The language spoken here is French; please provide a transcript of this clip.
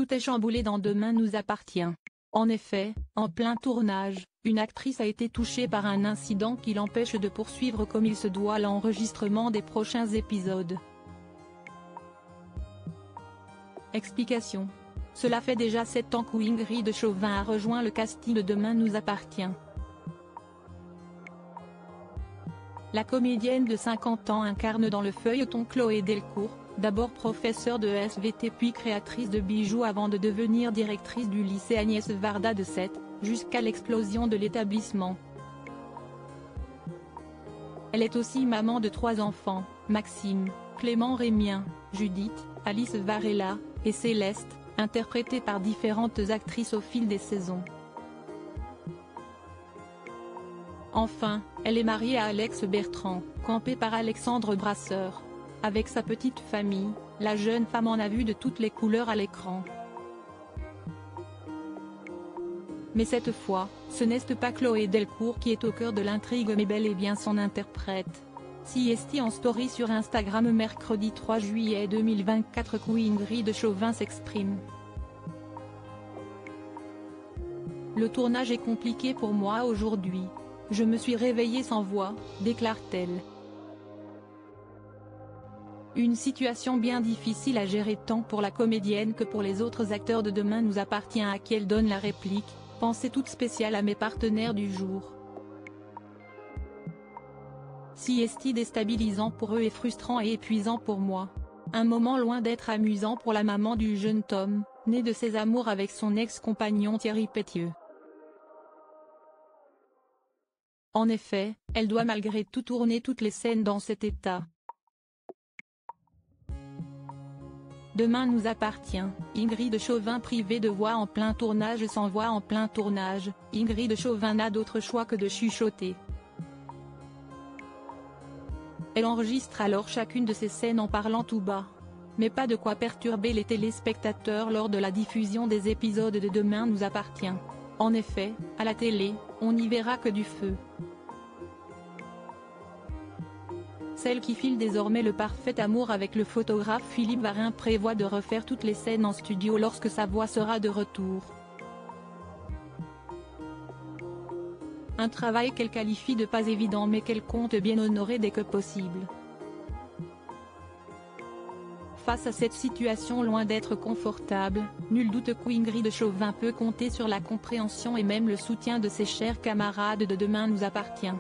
Tout est chamboulé dans Demain nous appartient. En effet, en plein tournage, une actrice a été touchée par un incident qui l'empêche de poursuivre comme il se doit l'enregistrement des prochains épisodes. Explication. Cela fait déjà 7 ans qu'Ingrid Chauvin a rejoint le casting de Demain nous appartient. La comédienne de 50 ans incarne dans le feuilleton Chloé Delcourt, d'abord professeure de SVT puis créatrice de bijoux avant de devenir directrice du lycée Agnès Varda de Sète, jusqu'à l'explosion de l'établissement. Elle est aussi maman de 3 enfants, Maxime, Clément Rémien, Judith, Alice Varela, et Céleste, interprétée par différentes actrices au fil des saisons. Enfin, elle est mariée à Alex Bertrand, campé par Alexandre Brasseur. Avec sa petite famille, la jeune femme en a vu de toutes les couleurs à l'écran. Mais cette fois, ce n'est pas Chloé Delcourt qui est au cœur de l'intrigue mais bel et bien son interprète. CST en story sur Instagram mercredi 3 juillet 2024 qu'Ingrid Chauvin s'exprime. Le tournage est compliqué pour moi aujourd'hui. Je me suis réveillée sans voix, déclare-t-elle. Une situation bien difficile à gérer tant pour la comédienne que pour les autres acteurs de Demain nous appartient à qui elle donne la réplique, pensée toute spéciale à mes partenaires du jour. Si est-il déstabilisant pour eux et frustrant et épuisant pour moi. Un moment loin d'être amusant pour la maman du jeune Tom, né de ses amours avec son ex-compagnon Thierry Pétieux. En effet, elle doit malgré tout tourner toutes les scènes dans cet état. Demain nous appartient, Ingrid Chauvin privée de voix en plein tournage. Sans voix en plein tournage, Ingrid Chauvin n'a d'autre choix que de chuchoter. Elle enregistre alors chacune de ses scènes en parlant tout bas. Mais pas de quoi perturber les téléspectateurs lors de la diffusion des épisodes de Demain nous appartient. En effet, à la télé, on n'y verra que du feu. Celle qui file désormais le parfait amour avec le photographe Philippe Varin prévoit de refaire toutes les scènes en studio lorsque sa voix sera de retour. Un travail qu'elle qualifie de pas évident mais qu'elle compte bien honorer dès que possible. Face à cette situation loin d'être confortable, nul doute qu'Ingrid Chauvin peut compter sur la compréhension et même le soutien de ses chers camarades de Demain nous appartient.